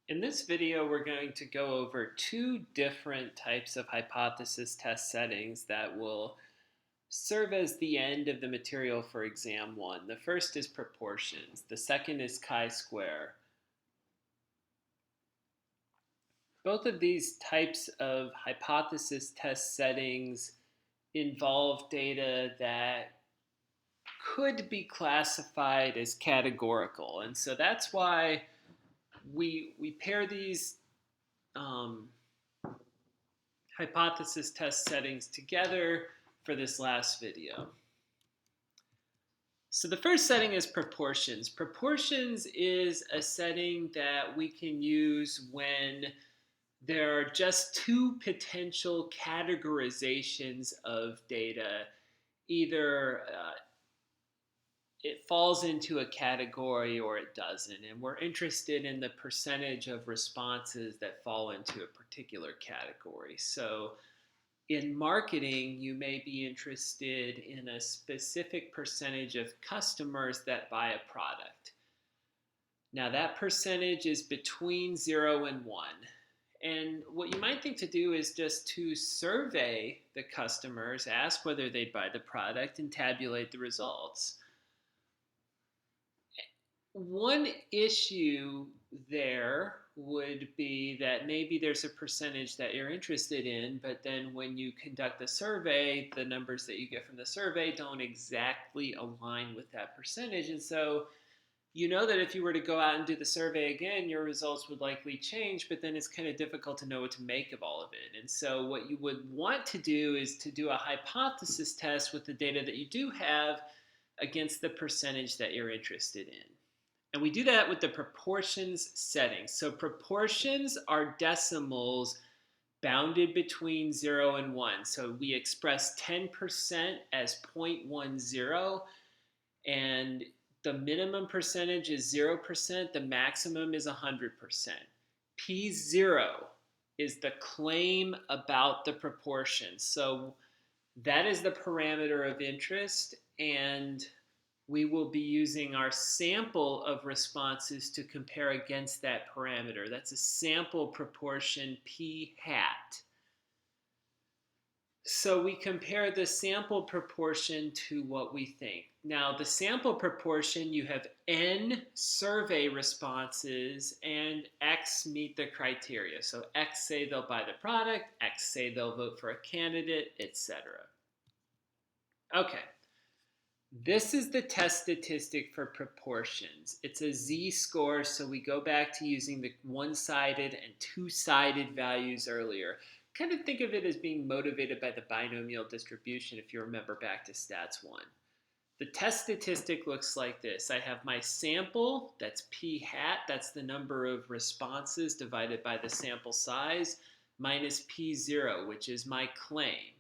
In this video, we're going to go over two different types of hypothesis test settings that will serve as the end of the material for exam one. The first is proportions. The second is chi-square. Both of these types of hypothesis test settings involve data that could be classified as categorical. And so that's why we pair these hypothesis test settings together for this last video. So the first setting is proportions. Proportions is a setting that we can use when there are just two potential categorizations of data. Either it falls into a category or it doesn't, and we're interested in the percentage of responses that fall into a particular category. So in marketing, you may be interested in a specific percentage of customers that buy a product. Now that percentage is between 0 and 1. And what you might think to do is just to survey the customers, ask whether they'd buy the product, and tabulate the results. One issue there would be that maybe there's a percentage that you're interested in, but then when you conduct the survey, the numbers that you get from the survey don't exactly align with that percentage. And so you know that if you were to go out and do the survey again, your results would likely change, but then it's kind of difficult to know what to make of all of it. And so what you would want to do is to do a hypothesis test with the data that you do have against the percentage that you're interested in. And we do that with the proportions setting. So proportions are decimals bounded between 0 and 1. So we express 10% as 0.10, and the minimum percentage is 0%, the maximum is 100%. P0 is the claim about the proportion. So that is the parameter of interest, and we will be using our sample of responses to compare against that parameter. That's a sample proportion P hat. So we compare the sample proportion to what we think. Now, the sample proportion, you have N survey responses and X meet the criteria. So X say they'll buy the product, X say they'll vote for a candidate, etc. Okay. This is the test statistic for proportions. It's a z-score, so we go back to using the one-sided and two-sided values earlier. Kind of think of it as being motivated by the binomial distribution if you remember back to stats 1. The test statistic looks like this. I have my sample, that's p hat, that's the number of responses divided by the sample size, minus p0, which is my claim.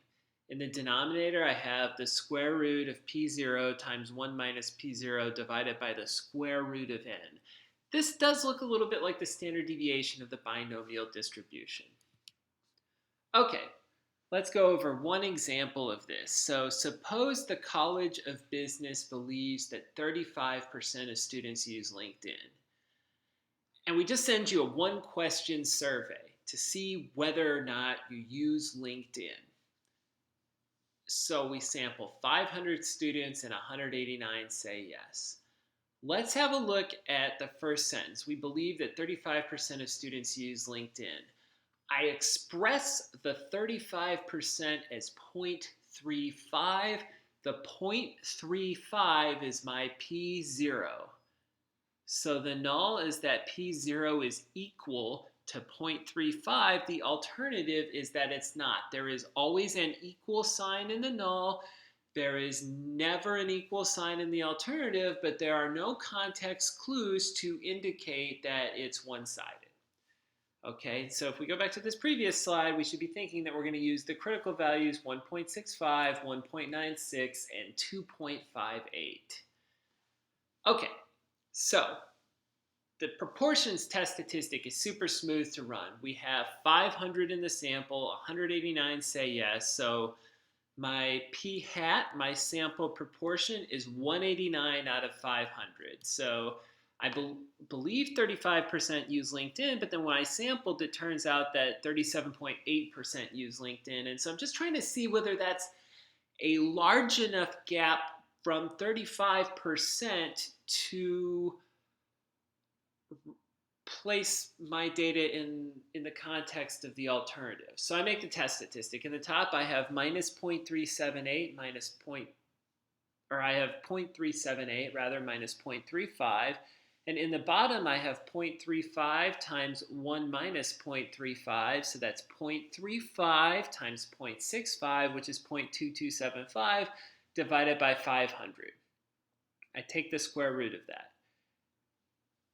In the denominator, I have the square root of p0 times 1 minus p0 divided by the square root of n. This does look a little bit like the standard deviation of the binomial distribution. Okay, let's go over one example of this. So suppose the College of Business believes that 35% of students use LinkedIn. And we just send you a one-question survey to see whether or not you use LinkedIn. So we sample 500 students and 189 say yes. Let's have a look at the first sentence. We believe that 35% of students use LinkedIn. I express the 35% as 0.35. The 0.35 is my P0. So the null is that P0 is equal to 0.35, the alternative is that it's not. There is always an equal sign in the null. There is never an equal sign in the alternative, but there are no context clues to indicate that it's one-sided. Okay, so if we go back to this previous slide, we should be thinking that we're going to use the critical values 1.65, 1.96, and 2.58. Okay, so the proportions test statistic is super smooth to run. We have 500 in the sample, 189 say yes, so my p hat, my sample proportion, is 189 out of 500. So I believe 35% use LinkedIn, but then when I sampled, it turns out that 37.8% use LinkedIn. And so I'm just trying to see whether that's a large enough gap from 35% to place my data in the context of the alternative. So I make the test statistic. In the top, I have minus 0.378 minus I have 0.378 rather minus 0.35. And in the bottom, I have 0.35 times 1 minus 0.35. So that's 0.35 times 0.65, which is 0.2275, divided by 500. I take the square root of that.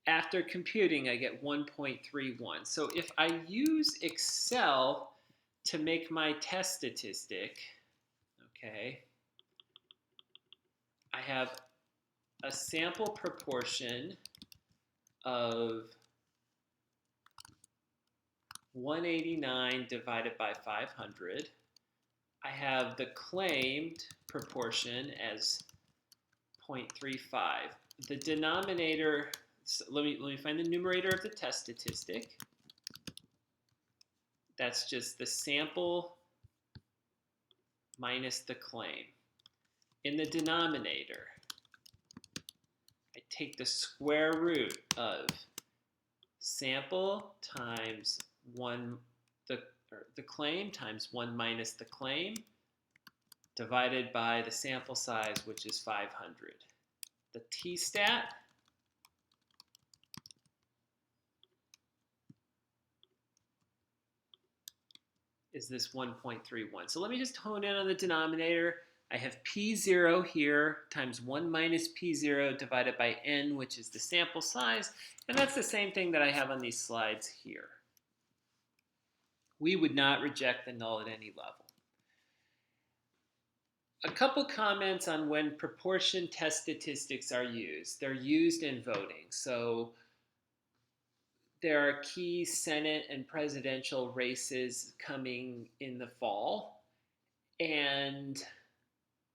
After computing, I get 1.31. So if I use Excel to make my test statistic, okay, I have a sample proportion of 189 divided by 500. I have the claimed proportion as 0.35. The denominator, so let me find the numerator of the test statistic. That's just the sample minus the claim. In the denominator, I take the square root of sample times 1, the claim times 1 minus the claim, divided by the sample size, which is 500. The t-stat is this 1.31. So let me just hone in on the denominator. I have P0 here times 1 minus P0 divided by N, which is the sample size. And that's the same thing that I have on these slides here. We would not reject the null at any level. A couple comments on when proportion test statistics are used. They're used in voting. So there are key Senate and presidential races coming in the fall. And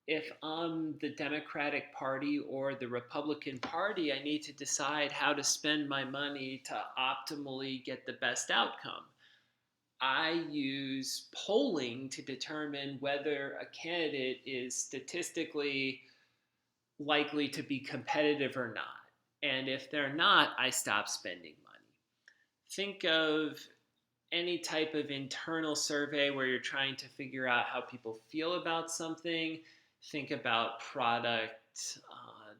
if I'm the Democratic Party or the Republican Party, I need to decide how to spend my money to optimally get the best outcome. I use polling to determine whether a candidate is statistically likely to be competitive or not. And if they're not, I stop spending money. Think of any type of internal survey where you're trying to figure out how people feel about something. Think about product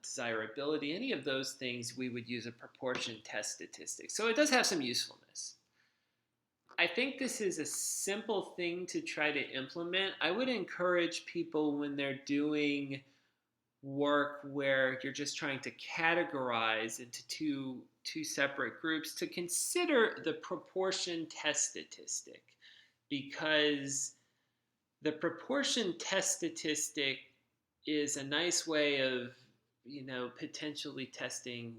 desirability. Any of those things, we would use a proportion test statistic. So it does have some usefulness. I think this is a simple thing to try to implement. I would encourage people when they're doing work where you're just trying to categorize into two separate groups to consider the proportion test statistic, because the proportion test statistic is a nice way of potentially testing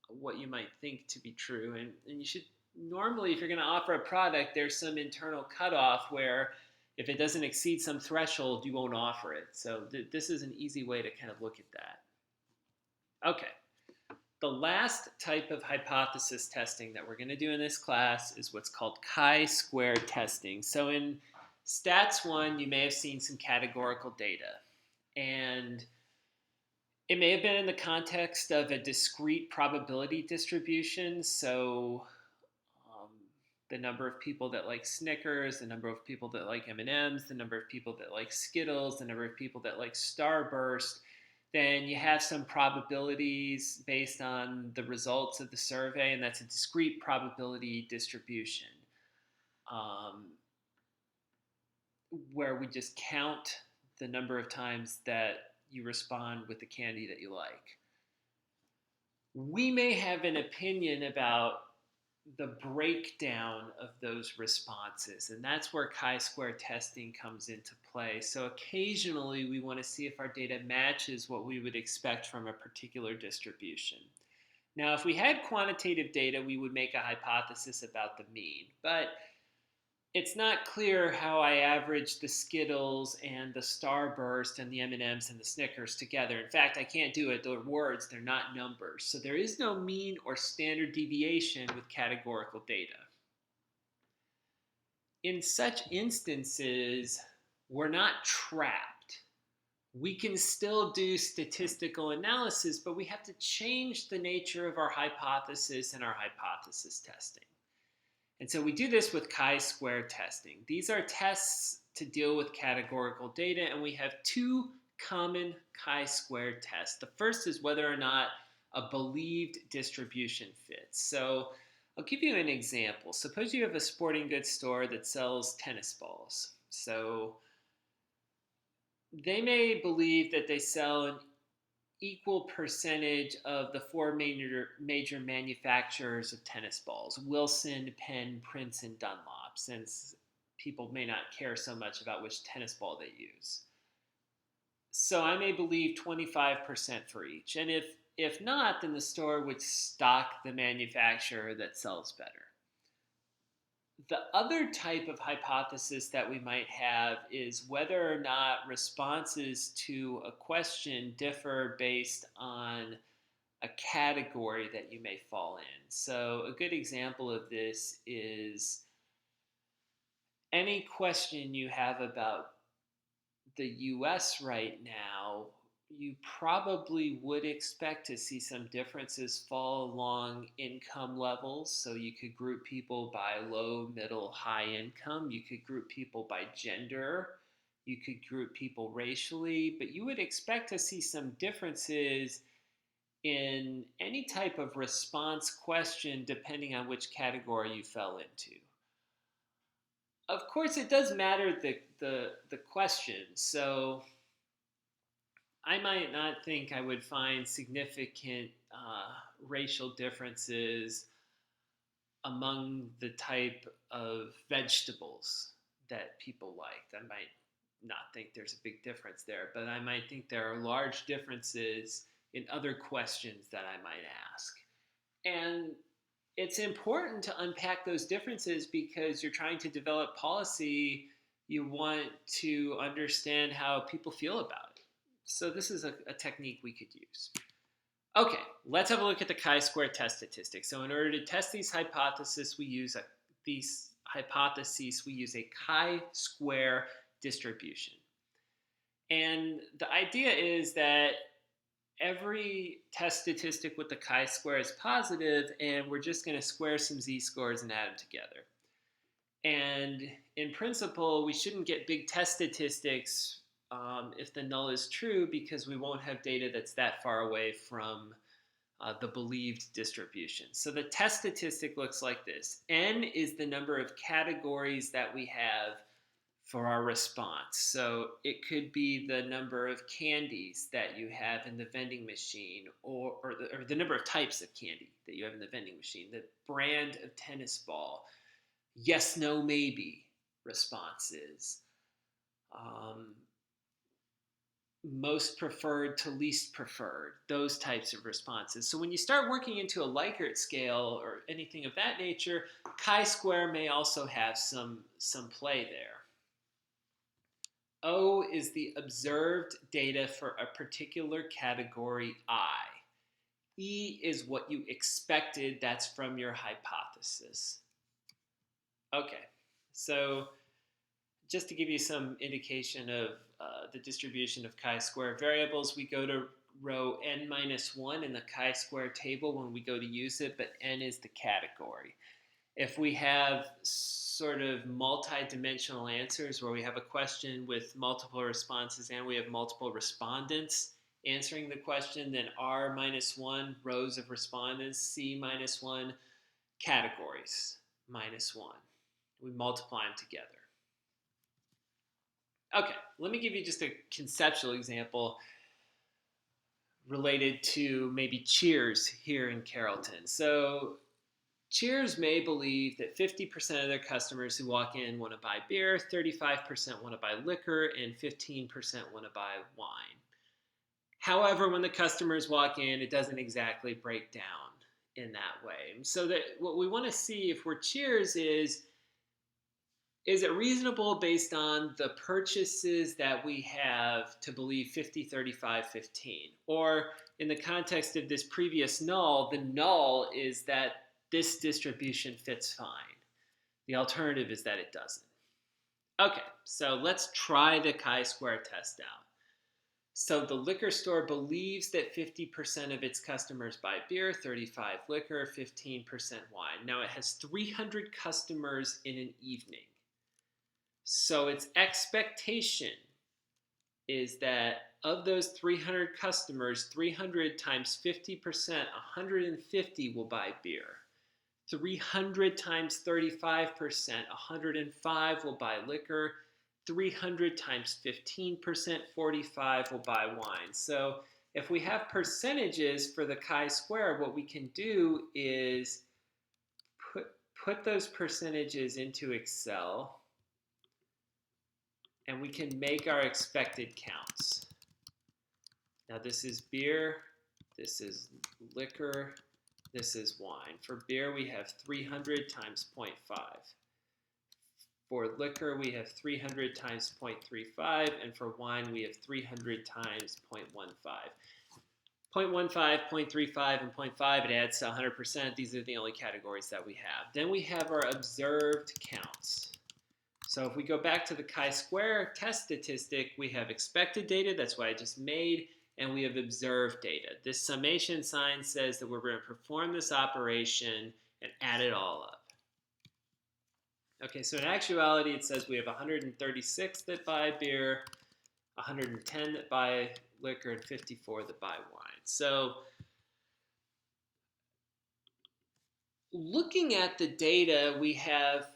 what you might think to be true. And you should normally, if you're going to offer a product, there's some internal cutoff where if it doesn't exceed some threshold, you won't offer it. So this is an easy way to kind of look at that. Okay. The last type of hypothesis testing that we're going to do in this class is what's called ChiSquare testing. So in Stats 1, you may have seen some categorical data. And it may have been in the context of a discrete probability distribution. So the number of people that like Snickers, the number of people that like M&Ms, the number of people that like Skittles, the number of people that like Starburst, then you have some probabilities based on the results of the survey, and that's a discrete probability distribution where we just count the number of times that you respond with the candy that you like. We may have an opinion about the breakdown of those responses, and that's where chi-square testing comes into play. So occasionally we want to see if our data matches what we would expect from a particular distribution. Now, if we had quantitative data, we would make a hypothesis about the mean, but It's not clear how I average the Skittles and the Starburst and the M&Ms and the Snickers together. In fact, I can't do it. They're words, they're not numbers. So there is no mean or standard deviation with categorical data. In such instances, we're not trapped. We can still do statistical analysis, but we have to change the nature of our hypothesis and our hypothesis testing. And so we do this with ChiSquare testing. These are tests to deal with categorical data, and we have two common chi-square tests. The first is whether or not a believed distribution fits. So I'll give you an example. Suppose you have a sporting goods store that sells tennis balls. So they may believe that they sell an equal percentage of the four major manufacturers of tennis balls: Wilson, Penn, Prince, and Dunlop, since people may not care so much about which tennis ball they use. So I may believe 25% for each. And if not, then the store would stock the manufacturer that sells better. The other type of hypothesis that we might have is whether or not responses to a question differ based on a category that you may fall in. So a good example of this is any question you have about the US right now, you probably would expect to see some differences fall along income levels. So you could group people by low, middle, high income. You could group people by gender. You could group people racially. But you would expect to see some differences in any type of response question depending on which category you fell into. Of course, it does matter the question. So I might not think I would find significant racial differences among the type of vegetables that people like. I might not think there's a big difference there, but I might think there are large differences in other questions that I might ask. And it's important to unpack those differences because you're trying to develop policy. You want to understand how people feel about it. So this is a technique we could use. Okay, let's have a look at the chi-square test statistics. So in order to test these hypotheses, we use a chi-square distribution. And the idea is that every test statistic with the chi-square is positive, and we're just going to square some z-scores and add them together. And in principle, we shouldn't get big test statistics if the null is true, because we won't have data that's that far away from the believed distribution. So the test statistic looks like this. N is the number of categories that we have for our response. So it could be the number of candies that you have in the vending machine, or the number of types of candy that you have in the vending machine, the brand of tennis ball, yes, no, maybe responses, most preferred to least preferred, those types of responses. So when you start working into a Likert scale or anything of that nature, chi-square may also have some play there. O is the observed data for a particular category I. E is what you expected, that's from your hypothesis. Okay, so just to give you some indication of the distribution of chi-square variables, we go to row n-1 in the chi-square table when we go to use it, but n is the category. If we have sort of multi-dimensional answers where we have a question with multiple responses and we have multiple respondents answering the question, then r-1 rows of respondents, c-1 categories -1. We multiply them together. Okay, let me give you just a conceptual example related to maybe Cheers here in Carrollton. So Cheers may believe that 50% of their customers who walk in want to buy beer, 35% want to buy liquor, and 15% want to buy wine. However, when the customers walk in, it doesn't exactly break down. in that way. So that what we want to see if we're Cheers is Is it reasonable based on the purchases that we have to believe 50, 35, 15? Or in the context of this previous null, the null is that this distribution fits fine. The alternative is that it doesn't. Okay, so let's try the chi-square test out. So the liquor store believes that 50% of its customers buy beer, 35 liquor, 15% wine. Now it has 300 customers in an evening. So its expectation is that of those 300 customers, 300 times 50%, 150 will buy beer. 300 times 35%, 105 will buy liquor. 300 times 15%, 45 will buy wine. So if we have percentages for the chi-square, what we can do is put those percentages into Excel, and we can make our expected counts. Now this is beer, this is liquor, this is wine. For beer, we have 300 times 0.5. For liquor, we have 300 times 0.35, and for wine, we have 300 times 0.15. 0.15, 0.35, and 0.5, it adds to 100%. These are the only categories that we have. Then we have our observed counts. So if we go back to the chi-square test statistic, we have expected data, that's what I just made, and we have observed data. This summation sign says that we're going to perform this operation and add it all up. Okay, so in actuality, it says we have 136 that buy beer, 110 that buy liquor, and 54 that buy wine. So looking at the data, we have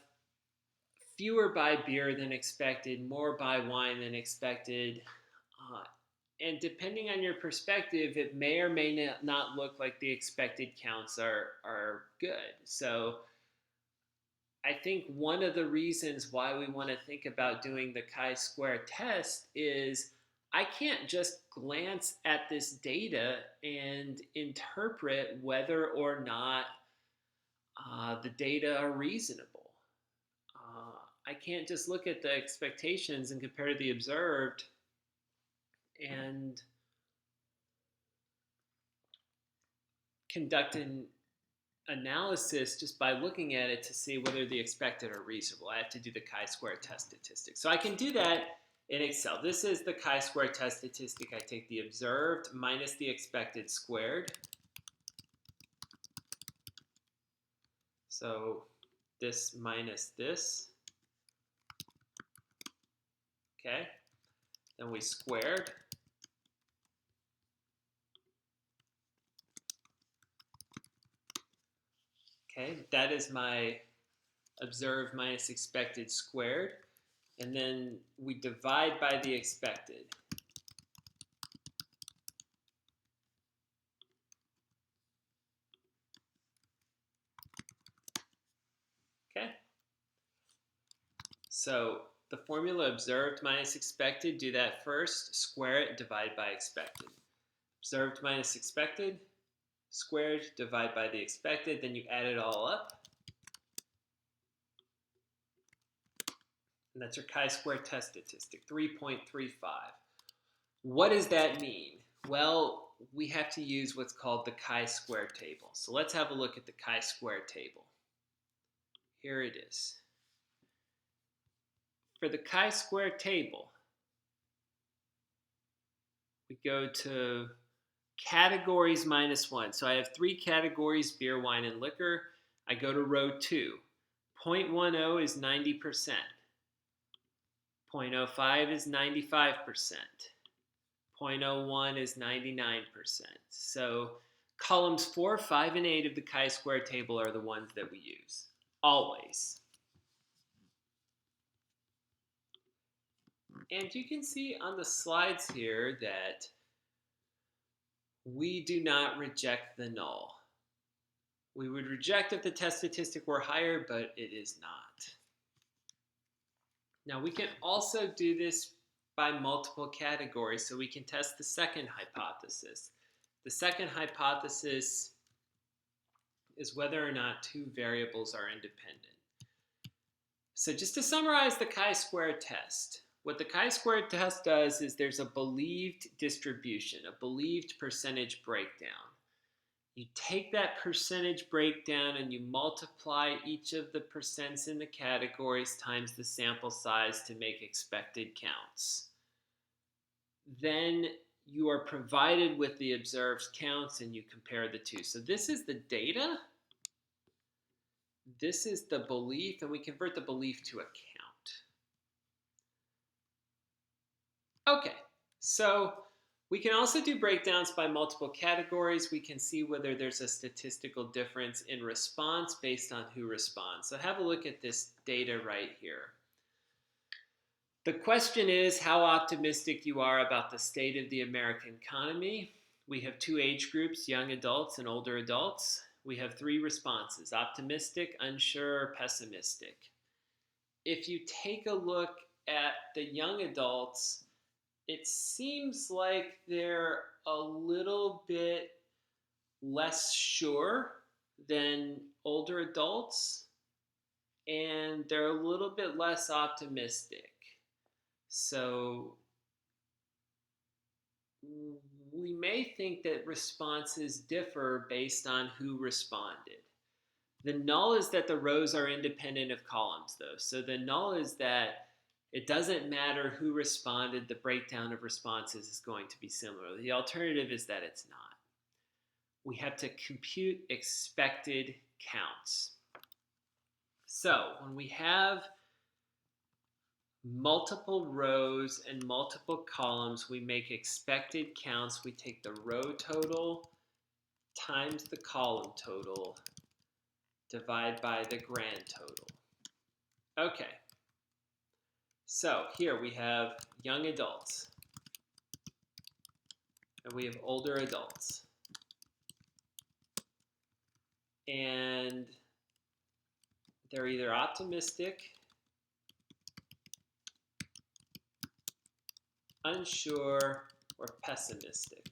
fewer buy beer than expected, more buy wine than expected. And depending on your perspective, it may or may not look like the expected counts are good. So I think one of the reasons why we want to think about doing the chi-square test is I can't just glance at this data and interpret whether or not the data are reasonable. I can't just look at the expectations and compare to the observed and conduct an analysis just by looking at it to see whether the expected are reasonable. I have to do the chi-square test statistic. So I can do that in Excel. This is the chi-square test statistic. I take the observed minus the expected squared. So this minus this. Okay. Then we squared. Okay, that is my observed minus expected squared. And then we divide by the expected. Okay. So the formula observed minus expected, do that first, square it, divide by expected. Observed minus expected, squared, divide by the expected, then you add it all up. And that's your chi-square test statistic, 3.35. What does that mean? Well, we have to use what's called the chi-square table. So let's have a look at the chi-square table. Here it is. For the chi-square table, we go to categories minus 1. So I have 3 categories, beer, wine, and liquor. I go to row 2. 0.10 is 90%. 0.05 is 95%. 0.01 is 99%. So columns 4, 5, and 8 of the chi-square table are the ones that we use, always. And you can see on the slides here that we do not reject the null. We would reject if the test statistic were higher, but it is not. Now we can also do this by multiple categories, so we can test the second hypothesis. The second hypothesis is whether or not 2 variables are independent. So just to summarize the chi-square test, what the chi-square test does is there's a believed distribution, a believed percentage breakdown. You take that percentage breakdown and you multiply each of the percents in the categories times the sample size to make expected counts. Then you are provided with the observed counts and you compare the two. So this is the data. This is the belief, and we convert the belief to a count. Okay, so we can also do breakdowns by multiple categories. We can see whether there's a statistical difference in response based on who responds. So have a look at this data right here. The question is how optimistic you are about the state of the American economy. We have two age groups, young adults and older adults. We have three responses, optimistic, unsure, or pessimistic. If you take a look at the young adults, it seems like they're a little bit less sure than older adults, and they're a little bit less optimistic. So we may think that responses differ based on who responded. The null is that the rows are independent of columns, though. So the null is that it doesn't matter who responded, the breakdown of responses is going to be similar. The alternative is that it's not. We have to compute expected counts. So when we have multiple rows and multiple columns, we make expected counts. We take the row total times the column total, divide by the grand total. Okay, so here we have young adults, and we have older adults. And they're either optimistic, unsure, or pessimistic.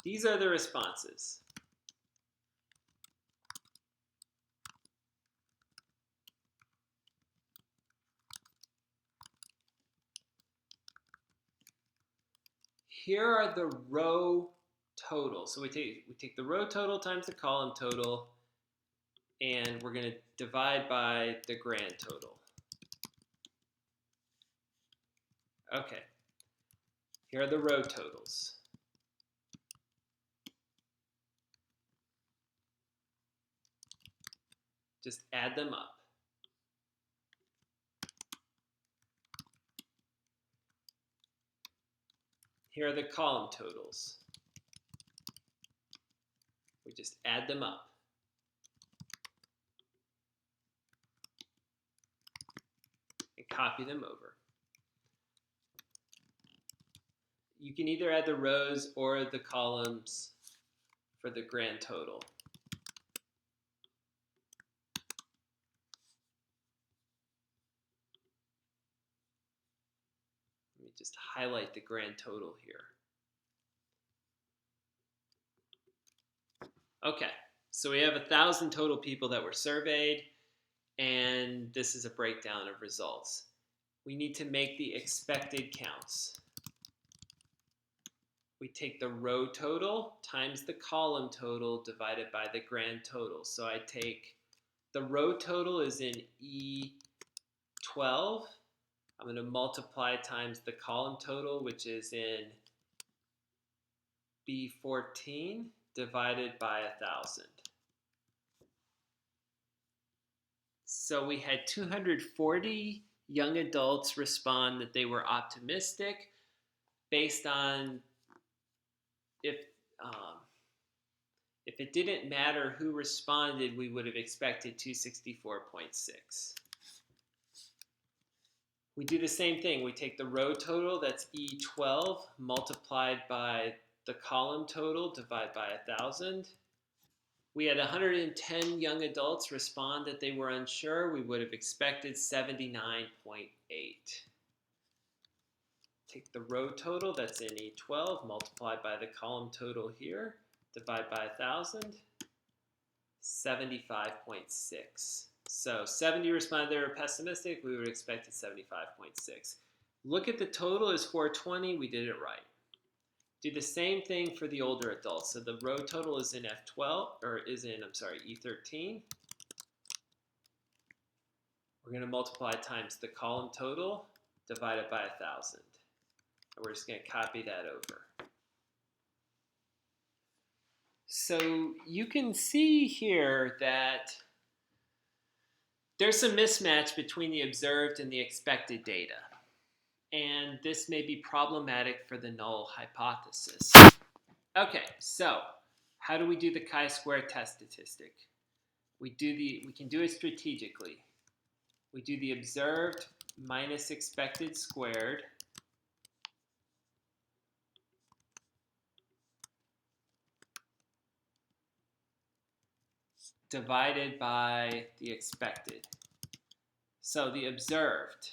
These are the responses. Here are the row totals. So we take the row total times the column total, and we're going to divide by the grand total. Okay, here are the row totals. Just add them up. Here are the column totals. We just add them up. And copy them over. You can either add the rows or the columns for the grand total. Let me just highlight the grand total here. Okay, so we have 1,000 total people that were surveyed, and this is a breakdown of results. We need to make the expected counts. We take the row total times the column total divided by the grand total. So I take the row total is in E12. I'm going to multiply times the column total, which is in B14, divided by 1,000. So we had 240 young adults respond that they were optimistic based on if it didn't matter who responded, we would have expected 264.6. We do the same thing. We take the row total, that's E12, multiplied by the column total, divide by 1,000. We had 110 young adults respond that they were unsure. We would have expected 79.8. Take the row total, that's in E12, multiplied by the column total here, divide by 1,000, 75.6. So 70 responded they were pessimistic. We would expect it 75.6. Look at the total is 420. We did it right. Do the same thing for the older adults. So the row total is in F12, or is in, I'm sorry, E13. We're going to multiply times the column total divided by 1,000. And we're just going to copy that over. So you can see here that there's some mismatch between the observed and the expected data. And this may be problematic for the null hypothesis. Okay, so how do we do the chi-square test statistic? We can do it strategically. We do the observed minus expected squared divided by the expected. So the observed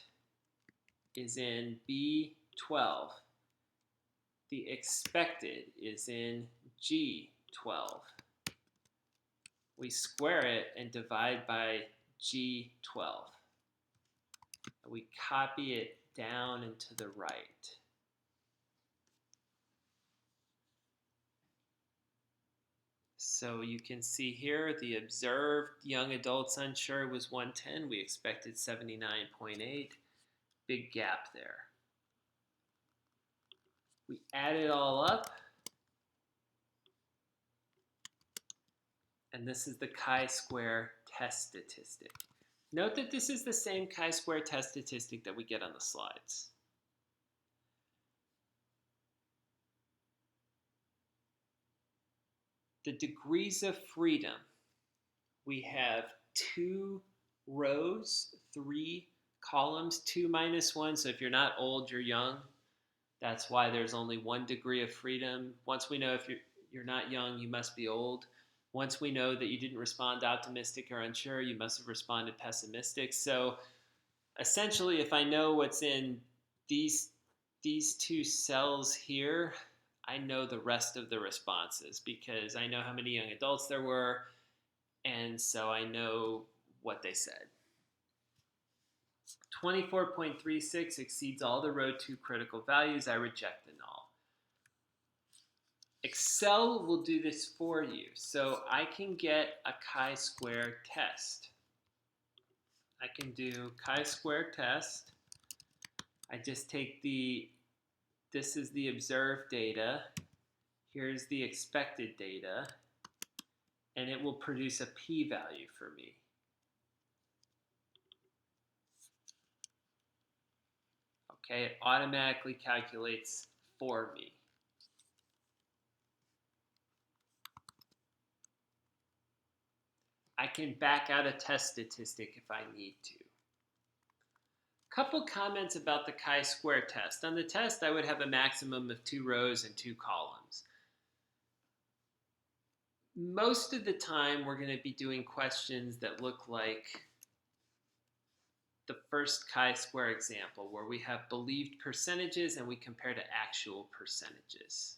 is in B12. The expected is in G12. We square it and divide by G12. We copy it down and to the right. So you can see here the observed young adults unsure was 110. We expected 79.8. Big gap there. We add it all up. And this is the chi-square test statistic. Note that this is the same chi-square test statistic that we get on the slides. The degrees of freedom. We have 2 rows, 3 columns, 2 minus 1. So if you're not old, you're young. That's why there's only 1 degree of freedom. Once we know if you're not young, you must be old. Once we know that you didn't respond optimistic or unsure, you must have responded pessimistic. So essentially, if I know what's in these 2 cells here, I know the rest of the responses because I know how many young adults there were, and so I know what they said. 24.36 exceeds all the row 2 critical values. I reject the null. Excel will do this for you. So I can get a chi-square test. I can do chi-square test. I just take this is the observed data. Here's the expected data. And it will produce a p-value for me. Okay, it automatically calculates for me. I can back out a test statistic if I need to. Couple comments about the chi-square test. On the test, I would have a maximum of 2 rows and 2 columns. Most of the time, we're going to be doing questions that look like the first chi-square example, where we have believed percentages and we compare to actual percentages.